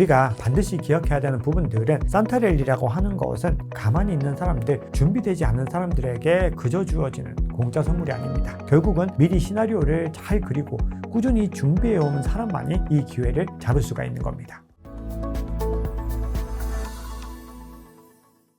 우리가 반드시 기억해야 되는 부분들은 산타랠리라고 하는 것은 가만히 있는 사람들, 준비되지 않은 사람들에게 그저 주어지는 공짜 선물이 아닙니다. 결국은 미리 시나리오를 잘 그리고 꾸준히 준비해오는 사람만이 이 기회를 잡을 수가 있는 겁니다.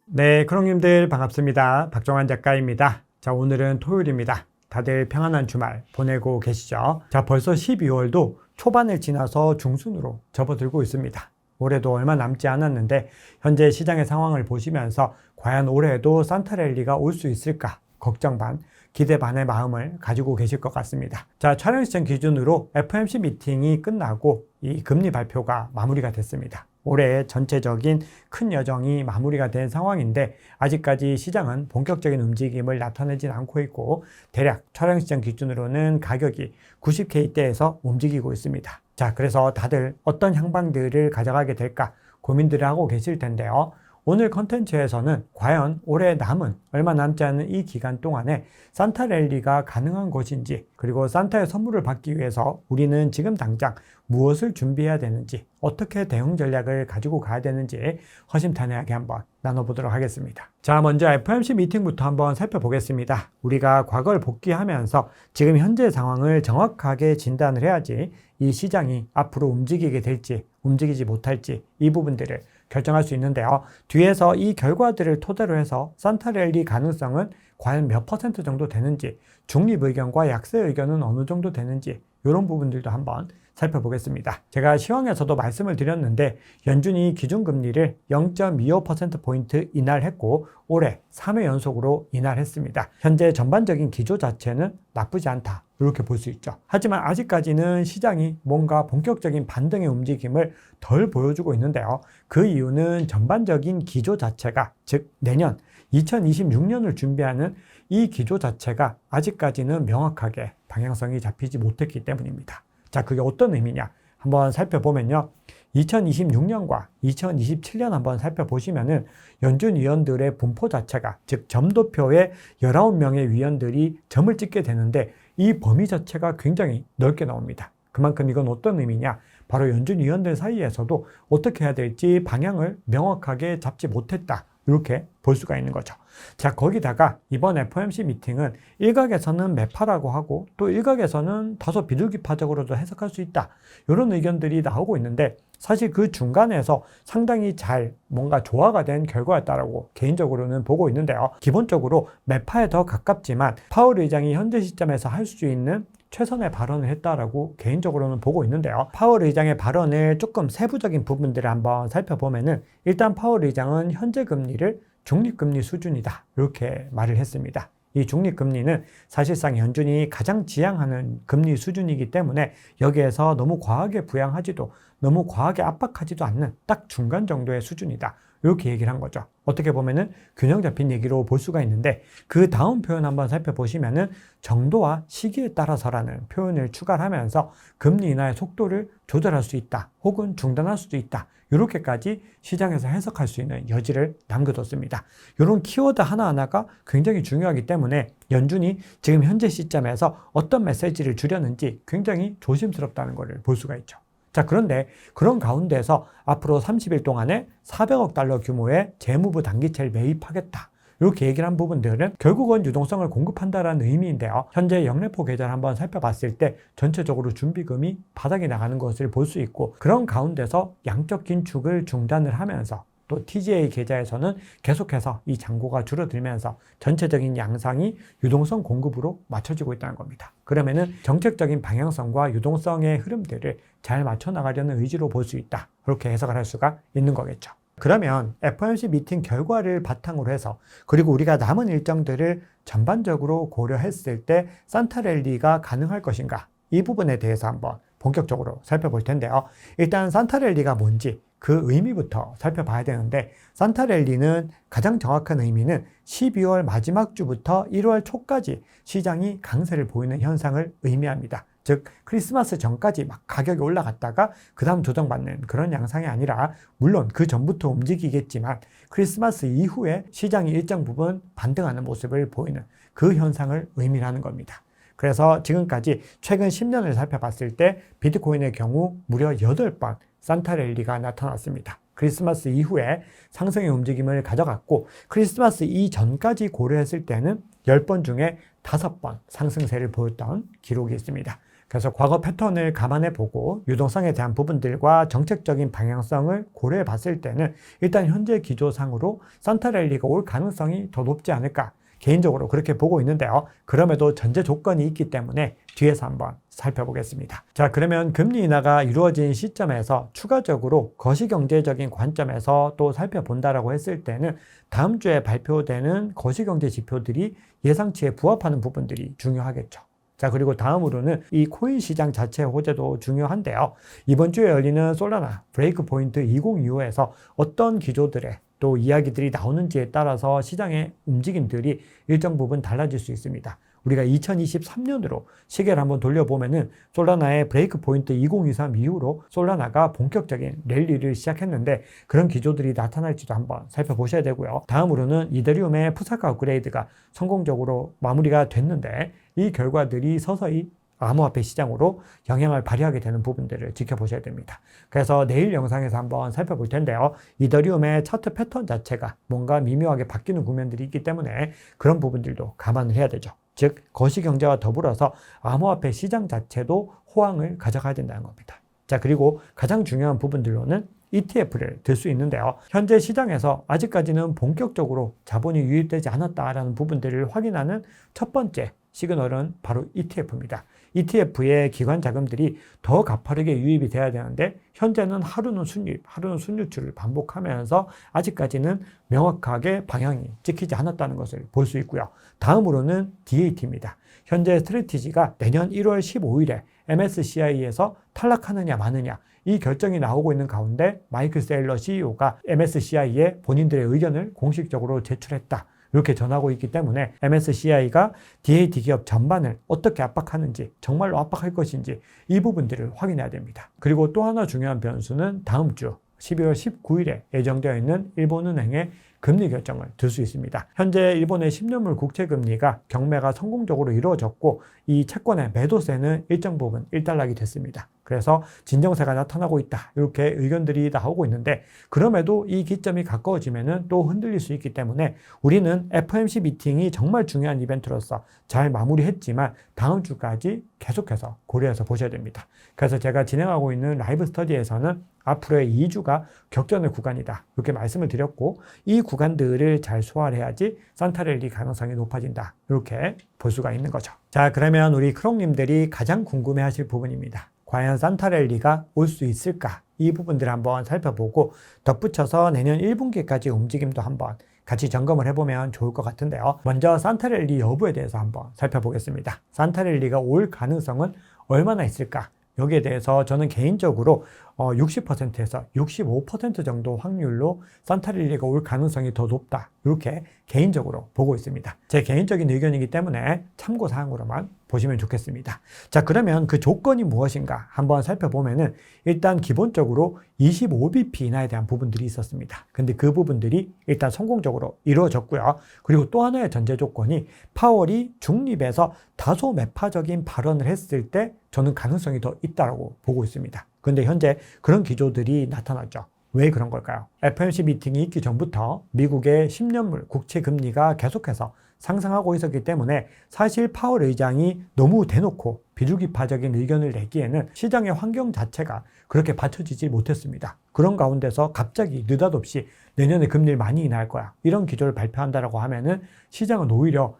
네, 크롱님들 반갑습니다. 박정환 작가입니다. 자, 오늘은 토요일입니다. 다들 평안한 주말 보내고 계시죠? 자, 벌써 12월도 초반을 지나서 중순으로 접어들고 있습니다. 올해도 얼마 남지 않았는데 현재 시장의 상황을 보시면서 과연 올해에도 산타랠리가 올 수 있을까? 걱정 반, 기대 반의 마음을 가지고 계실 것 같습니다. 자, 촬영 시점 기준으로 FOMC 미팅이 끝나고 이 금리 발표가 마무리가 됐습니다. 올해의 전체적인 큰 여정이 마무리가 된 상황인데 아직까지 시장은 본격적인 움직임을 나타내진 않고 있고 대략 촬영 시점 기준으로는 가격이 90K대에서 움직이고 있습니다. 자, 그래서 다들 어떤 향방들을 가져가게 될까 고민들을 하고 계실 텐데요. 오늘 컨텐츠에서는 과연 올해 남은 얼마 남지 않은 이 기간 동안에 산타랠리가 가능한 것인지, 그리고 산타의 선물을 받기 위해서 우리는 지금 당장 무엇을 준비해야 되는지, 어떻게 대응 전략을 가지고 가야 되는지 허심탄회하게 한번 나눠보도록 하겠습니다. 자, 먼저 FOMC 미팅부터 한번 살펴보겠습니다. 우리가 과거를 복귀하면서 지금 현재 상황을 정확하게 진단을 해야지 이 시장이 앞으로 움직이게 될지 움직이지 못할지 이 부분들을 결정할 수 있는데요. 뒤에서 이 결과들을 토대로 해서 산타랠리 가능성은 과연 몇 % 정도 되는지, 중립 의견과 약세 의견은 어느 정도 되는지 이런 부분들도 한번 살펴보겠습니다. 제가 시황에서도 말씀을 드렸는데 연준이 기준금리를 0.25%포인트 인하했고 올해 3회 연속으로 인하했습니다. 현재 전반적인 기조 자체는 나쁘지 않다 이렇게 볼 수 있죠. 하지만 아직까지는 시장이 뭔가 본격적인 반등의 움직임을 덜 보여주고 있는데요. 그 이유는 전반적인 기조 자체가, 즉 내년 2026년을 준비하는 이 기조 자체가 아직까지는 명확하게 방향성이 잡히지 못했기 때문입니다. 자, 그게 어떤 의미냐 한번 살펴보면요. 2026년과 2027년 한번 살펴보시면은 연준 위원들의 분포 자체가, 즉 점도표에 19명의 위원들이 점을 찍게 되는데 이 범위 자체가 굉장히 넓게 나옵니다. 그만큼 이건 어떤 의미냐? 바로 연준 위원들 사이에서도 어떻게 해야 될지 방향을 명확하게 잡지 못했다. 이렇게 볼 수가 있는 거죠. 자, 거기다가 이번 FOMC 미팅은 일각에서는 매파라고 하고 또 일각에서는 다소 비둘기파적으로도 해석할 수 있다. 이런 의견들이 나오고 있는데 사실 그 중간에서 상당히 잘 뭔가 조화가 된 결과였다라고 개인적으로는 보고 있는데요. 기본적으로 매파에 더 가깝지만 파월 의장이 현재 시점에서 할 수 있는 최선의 발언을 했다라고 개인적으로는 보고 있는데요. 파월 의장의 발언을 조금 세부적인 부분들을 한번 살펴보면은 일단 파월 의장은 현재 금리를 중립금리 수준이다 이렇게 말을 했습니다. 이 중립금리는 사실상 연준이 가장 지향하는 금리 수준이기 때문에 여기에서 너무 과하게 부양하지도 너무 과하게 압박하지도 않는 딱 중간 정도의 수준이다. 이렇게 얘기를 한 거죠. 어떻게 보면은 균형 잡힌 얘기로 볼 수가 있는데 그 다음 표현 한번 살펴보시면은 정도와 시기에 따라서라는 표현을 추가를 하면서 금리 인하의 속도를 조절할 수 있다. 혹은 중단할 수도 있다. 이렇게까지 시장에서 해석할 수 있는 여지를 남겨뒀습니다. 이런 키워드 하나하나가 굉장히 중요하기 때문에 연준이 지금 현재 시점에서 어떤 메시지를 주려는지 굉장히 조심스럽다는 것을 볼 수가 있죠. 자, 그런데 그런 가운데서 앞으로 30일 동안에 400억 달러 규모의 재무부 단기채를 매입하겠다. 이렇게 얘기를 한 부분들은 결국은 유동성을 공급한다는 의미인데요. 현재 영래포 계좌를 한번 살펴봤을 때 전체적으로 준비금이 바닥에 나가는 것을 볼 수 있고 그런 가운데서 양적 긴축을 중단을 하면서 또 TGA 계좌에서는 계속해서 이 잔고가 줄어들면서 전체적인 양상이 유동성 공급으로 맞춰지고 있다는 겁니다. 그러면은 정책적인 방향성과 유동성의 흐름들을 잘 맞춰 나가려는 의지로 볼 수 있다. 그렇게 해석을 할 수가 있는 거겠죠. 그러면 FOMC 미팅 결과를 바탕으로 해서 그리고 우리가 남은 일정들을 전반적으로 고려했을 때 산타랠리가 가능할 것인가? 이 부분에 대해서 한번 본격적으로 살펴볼 텐데요. 일단 산타랠리가 뭔지 그 의미부터 살펴봐야 되는데 산타랠리는 가장 정확한 의미는 12월 마지막 주부터 1월 초까지 시장이 강세를 보이는 현상을 의미합니다. 즉 크리스마스 전까지 막 가격이 올라갔다가 그 다음 조정받는 그런 양상이 아니라 물론 그 전부터 움직이겠지만 크리스마스 이후에 시장이 일정 부분 반등하는 모습을 보이는 그 현상을 의미하는 겁니다. 그래서 지금까지 최근 10년을 살펴봤을 때 비트코인의 경우 무려 8번 산타랠리가 나타났습니다. 크리스마스 이후에 상승의 움직임을 가져갔고 크리스마스 이전까지 고려했을 때는 10번 중에 5번 상승세를 보였던 기록이 있습니다. 그래서 과거 패턴을 감안해 보고 유동성에 대한 부분들과 정책적인 방향성을 고려해 봤을 때는 일단 현재 기조상으로 산타랠리가 올 가능성이 더 높지 않을까 개인적으로 그렇게 보고 있는데요. 그럼에도 전제 조건이 있기 때문에 뒤에서 한번 살펴보겠습니다. 자, 그러면 금리 인하가 이루어진 시점에서 추가적으로 거시경제적인 관점에서 또 살펴본다라고 했을 때는 다음 주에 발표되는 거시경제 지표들이 예상치에 부합하는 부분들이 중요하겠죠. 자, 그리고 다음으로는 이 코인 시장 자체 호재도 중요한데요. 이번 주에 열리는 솔라나 브레이크 포인트 2025에서 어떤 기조들의 또 이야기들이 나오는지에 따라서 시장의 움직임들이 일정 부분 달라질 수 있습니다. 우리가 2023년으로 시계를 한번 돌려보면은 솔라나의 브레이크 포인트 2023 이후로 솔라나가 본격적인 랠리를 시작했는데 그런 기조들이 나타날지도 한번 살펴보셔야 되고요. 다음으로는 이더리움의 푸사카 업그레이드가 성공적으로 마무리가 됐는데 이 결과들이 서서히 암호화폐 시장으로 영향을 발휘하게 되는 부분들을 지켜보셔야 됩니다. 그래서 내일 영상에서 한번 살펴볼 텐데요. 이더리움의 차트 패턴 자체가 뭔가 미묘하게 바뀌는 국면들이 있기 때문에 그런 부분들도 감안을 해야 되죠. 즉 거시경제와 더불어서 암호화폐 시장 자체도 호황을 가져가야 된다는 겁니다. 자, 그리고 가장 중요한 부분들로는 ETF를 들 수 있는데요. 현재 시장에서 아직까지는 본격적으로 자본이 유입되지 않았다라는 부분들을 확인하는 첫 번째 시그널은 바로 ETF입니다. ETF의 기관 자금들이 더 가파르게 유입이 돼야 되는데 현재는 하루는 순유입, 하루는 순유출을 반복하면서 아직까지는 명확하게 방향이 찍히지 않았다는 것을 볼 수 있고요. 다음으로는 DAT입니다. 현재 스트래티지가 내년 1월 15일에 MSCI에서 탈락하느냐 마느냐 이 결정이 나오고 있는 가운데 마이클 세일러 CEO가 MSCI에 본인들의 의견을 공식적으로 제출했다. 이렇게 전하고 있기 때문에 MSCI가 DAT 기업 전반을 어떻게 압박하는지 정말로 압박할 것인지 이 부분들을 확인해야 됩니다. 그리고 또 하나 중요한 변수는 다음 주 12월 19일에 예정되어 있는 일본은행의 금리 결정을 들 수 있습니다. 현재 일본의 10년물 국채 금리가 경매가 성공적으로 이루어졌고 이 채권의 매도세는 일정 부분 일단락이 됐습니다. 그래서 진정세가 나타나고 있다. 이렇게 의견들이 나오고 있는데 그럼에도 이 기점이 가까워지면은 또 흔들릴 수 있기 때문에 우리는 FOMC 미팅이 정말 중요한 이벤트로서 잘 마무리했지만 다음 주까지 계속해서 고려해서 보셔야 됩니다. 그래서 제가 진행하고 있는 라이브 스터디에서는 앞으로의 2주가 격전의 구간이다. 이렇게 말씀을 드렸고 이 구간들을 잘 소화를 해야지 산타랠리 가능성이 높아진다. 이렇게 볼 수가 있는 거죠. 자, 그러면 우리 크롱님들이 가장 궁금해하실 부분입니다. 과연 산타랠리가 올 수 있을까? 이 부분들을 한번 살펴보고 덧붙여서 내년 1분기까지 움직임도 한번 같이 점검을 해보면 좋을 것 같은데요. 먼저 산타랠리 여부에 대해서 한번 살펴보겠습니다. 산타랠리가 올 가능성은 얼마나 있을까? 여기에 대해서 저는 개인적으로 60%에서 65% 정도 확률로 산타랠리가 올 가능성이 더 높다. 이렇게 개인적으로 보고 있습니다. 제 개인적인 의견이기 때문에 참고사항으로만 보시면 좋겠습니다. 자, 그러면 그 조건이 무엇인가 한번 살펴보면은 일단 기본적으로 25bp 인하에 대한 부분들이 있었습니다. 근데 그 부분들이 일단 성공적으로 이루어졌고요. 그리고 또 하나의 전제 조건이 파월이 중립에서 다소 매파적인 발언을 했을 때 저는 가능성이 더 있다고 보고 있습니다. 근데 현재 그런 기조들이 나타났죠. 왜 그런 걸까요? FOMC 미팅이 있기 전부터 미국의 10년물 국채 금리가 계속해서 상승하고 있었기 때문에 사실 파월 의장이 너무 대놓고 비둘기파적인 의견을 내기에는 시장의 환경 자체가 그렇게 받쳐지지 못했습니다. 그런 가운데서 갑자기 느닷없이 내년에 금리를 많이 인하할 거야. 이런 기조를 발표한다라고 하면은 시장은 오히려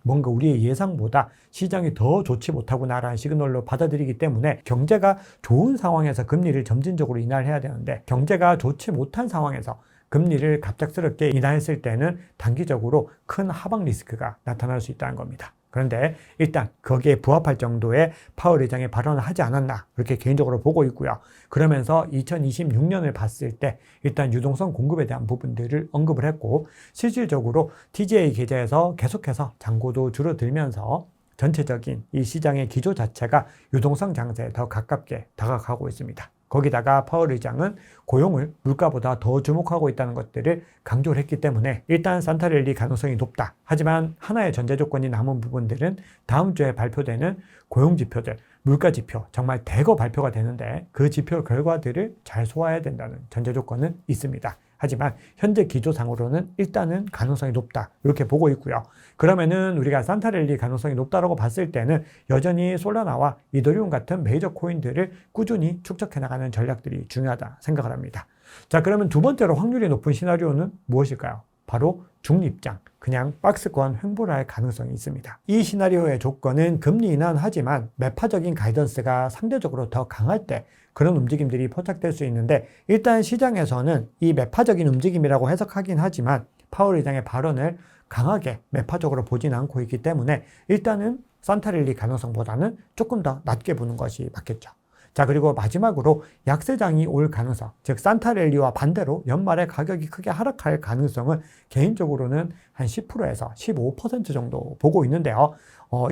뭔가 우리의 예상보다 시장이 더 좋지 못하구나라는 시그널로 받아들이기 때문에 경제가 좋은 상황에서 금리를 점진적으로 인하를 해야 되는데 경제가 좋지 못한 상황에서 금리를 갑작스럽게 인하했을 때는 단기적으로 큰 하방 리스크가 나타날 수 있다는 겁니다. 그런데 일단 거기에 부합할 정도의 파월 의장의 발언을 하지 않았나 그렇게 개인적으로 보고 있고요. 그러면서 2026년을 봤을 때 일단 유동성 공급에 대한 부분들을 언급을 했고 실질적으로 TGA 계좌에서 계속해서 잔고도 줄어들면서 전체적인 이 시장의 기조 자체가 유동성 장세에 더 가깝게 다가가고 있습니다. 거기다가 파월 의장은 고용을 물가보다 더 주목하고 있다는 것들을 강조를 했기 때문에 일단 산타랠리 가능성이 높다. 하지만 하나의 전제 조건이 남은 부분들은 다음 주에 발표되는 고용 지표들, 물가 지표 정말 대거 발표가 되는데 그 지표 결과들을 잘 소화해야 된다는 전제 조건은 있습니다. 하지만 현재 기조상으로는 일단은 가능성이 높다 이렇게 보고 있고요. 그러면은 우리가 산타랠리 가능성이 높다라고 봤을 때는 여전히 솔라나와 이더리움 같은 메이저 코인들을 꾸준히 축적해 나가는 전략들이 중요하다 생각을 합니다. 자, 그러면 두 번째로 확률이 높은 시나리오는 무엇일까요? 바로 중립장, 그냥 박스권 횡보를 할 가능성이 있습니다. 이 시나리오의 조건은 금리 인하는 하지만 매파적인 가이던스가 상대적으로 더 강할 때 그런 움직임들이 포착될 수 있는데, 일단 시장에서는 이 매파적인 움직임이라고 해석하긴 하지만 파월 의장의 발언을 강하게 매파적으로 보진 않고 있기 때문에 일단은 산타랠리 가능성보다는 조금 더 낮게 보는 것이 맞겠죠. 자, 그리고 마지막으로 약세장이 올 가능성, 즉 산타랠리와 반대로 연말에 가격이 크게 하락할 가능성은 개인적으로는 한 10%에서 15% 정도 보고 있는데요.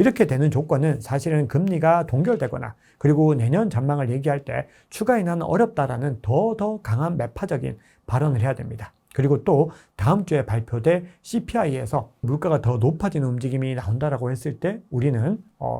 이렇게 되는 조건은 사실은 금리가 동결되거나 그리고 내년 전망을 얘기할 때 추가 인하는 어렵다라는 더 강한 매파적인 발언을 해야 됩니다. 그리고 또 다음 주에 발표될 CPI에서 물가가 더 높아지는 움직임이 나온다라고 했을 때 우리는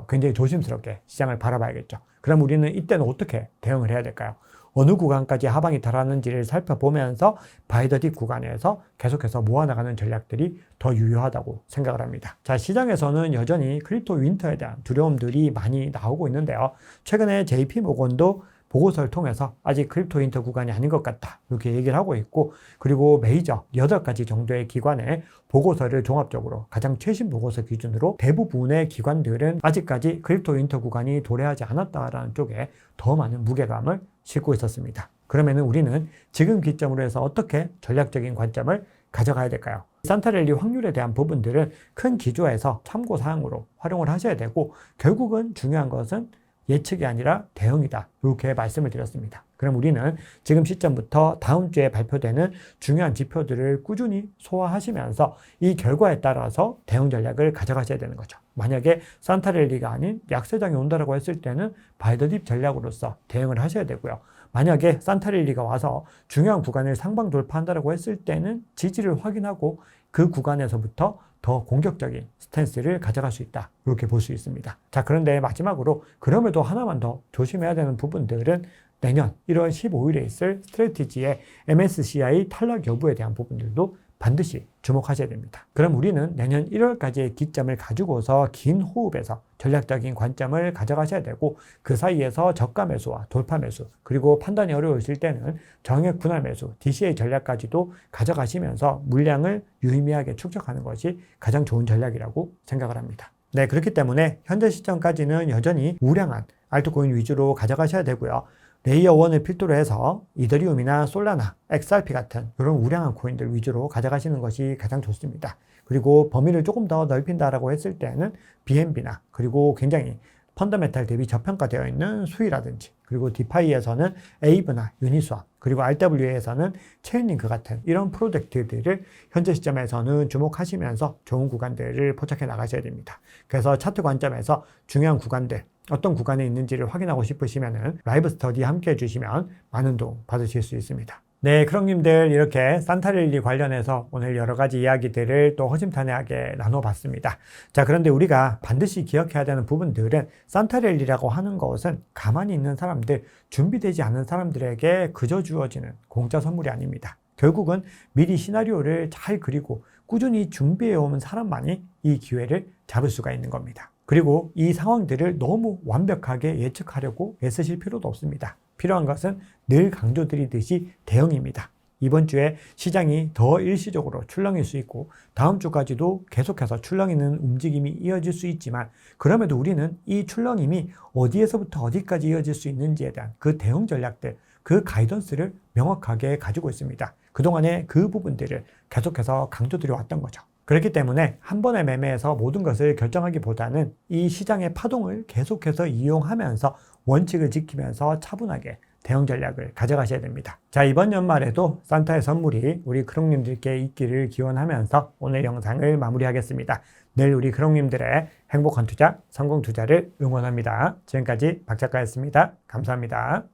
굉장히 조심스럽게 시장을 바라봐야겠죠. 그럼 우리는 이때는 어떻게 대응을 해야 될까요? 어느 구간까지 하방이 달하는지를 살펴보면서 바이 더 딥 구간에서 계속해서 모아나가는 전략들이 더 유효하다고 생각을 합니다. 자, 시장에서는 여전히 크립토 윈터에 대한 두려움들이 많이 나오고 있는데요. 최근에 JP 모건도 보고서를 통해서 아직 크립토 윈터 구간이 아닌 것 같다 이렇게 얘기를 하고 있고, 그리고 메이저 8가지 정도의 기관의 보고서를 종합적으로 가장 최신 보고서 기준으로 대부분의 기관들은 아직까지 크립토 윈터 구간이 도래하지 않았다라는 쪽에 더 많은 무게감을 싣고 있었습니다. 그러면 우리는 지금 기점으로 해서 어떻게 전략적인 관점을 가져가야 될까요? 산타랠리 확률에 대한 부분들은 큰 기조에서 참고사항으로 활용을 하셔야 되고, 결국은 중요한 것은 예측이 아니라 대응이다 이렇게 말씀을 드렸습니다. 그럼 우리는 지금 시점부터 다음 주에 발표되는 중요한 지표들을 꾸준히 소화하시면서 이 결과에 따라서 대응 전략을 가져가셔야 되는 거죠. 만약에 산타랠리가 아닌 약세장이 온다고 했을 때는 바이 더 딥 전략으로서 대응을 하셔야 되고요. 만약에 산타랠리가 와서 중요한 구간을 상방 돌파한다고 했을 때는 지지를 확인하고 그 구간에서부터 더 공격적인 스탠스를 가져갈 수 있다 이렇게 볼 수 있습니다. 자, 그런데 마지막으로 그럼에도 하나만 더 조심해야 되는 부분들은 내년 1월 15일에 있을 스트래티지의 MSCI 탈락 여부에 대한 부분들도 반드시 주목하셔야 됩니다. 그럼 우리는 내년 1월까지의 기점을 가지고서 긴 호흡에서 전략적인 관점을 가져가셔야 되고, 그 사이에서 저가 매수와 돌파 매수, 그리고 판단이 어려우실 때는 정액 분할 매수, DCA 전략까지도 가져가시면서 물량을 유의미하게 축적하는 것이 가장 좋은 전략이라고 생각을 합니다. 네, 그렇기 때문에 현재 시점까지는 여전히 우량한 알트코인 위주로 가져가셔야 되고요. 레이어 1을 필두로 해서 이더리움이나 솔라나, XRP 같은 이런 우량한 코인들 위주로 가져가시는 것이 가장 좋습니다. 그리고 범위를 조금 더 넓힌다라고 했을 때는 BNB나 그리고 굉장히 펀더멘탈 대비 저평가되어 있는 수위라든지, 그리고 디파이에서는 에이브나 유니스왑, 그리고 RWA에서는 체인링크 같은 이런 프로젝트들을 현재 시점에서는 주목하시면서 좋은 구간들을 포착해 나가셔야 됩니다. 그래서 차트 관점에서 중요한 구간들, 어떤 구간에 있는지를 확인하고 싶으시면 라이브 스터디 함께 해주시면 많은 도움 받으실 수 있습니다. 네, 크롱님들, 이렇게 산타랠리 관련해서 오늘 여러 가지 이야기들을 또 허심탄회하게 나눠봤습니다. 자, 그런데 우리가 반드시 기억해야 되는 부분들은 산타랠리라고 하는 것은 가만히 있는 사람들, 준비되지 않은 사람들에게 그저 주어지는 공짜 선물이 아닙니다. 결국은 미리 시나리오를 잘 그리고 꾸준히 준비해오는 사람만이 이 기회를 잡을 수가 있는 겁니다. 그리고 이 상황들을 너무 완벽하게 예측하려고 애쓰실 필요도 없습니다. 필요한 것은 늘 강조드리듯이 대응입니다. 이번 주에 시장이 더 일시적으로 출렁일 수 있고 다음 주까지도 계속해서 출렁이는 움직임이 이어질 수 있지만, 그럼에도 우리는 이 출렁임이 어디에서부터 어디까지 이어질 수 있는지에 대한 그 대응 전략들, 그 가이던스를 명확하게 가지고 있습니다. 그동안에 그 부분들을 계속해서 강조드려 왔던 거죠. 그렇기 때문에 한 번의 매매에서 모든 것을 결정하기보다는 이 시장의 파동을 계속해서 이용하면서 원칙을 지키면서 차분하게 대응 전략을 가져가셔야 됩니다. 자, 이번 연말에도 산타의 선물이 우리 크롱님들께 있기를 기원하면서 오늘 영상을 마무리하겠습니다. 늘 우리 크롱님들의 행복한 투자, 성공 투자를 응원합니다. 지금까지 박 작가였습니다. 감사합니다.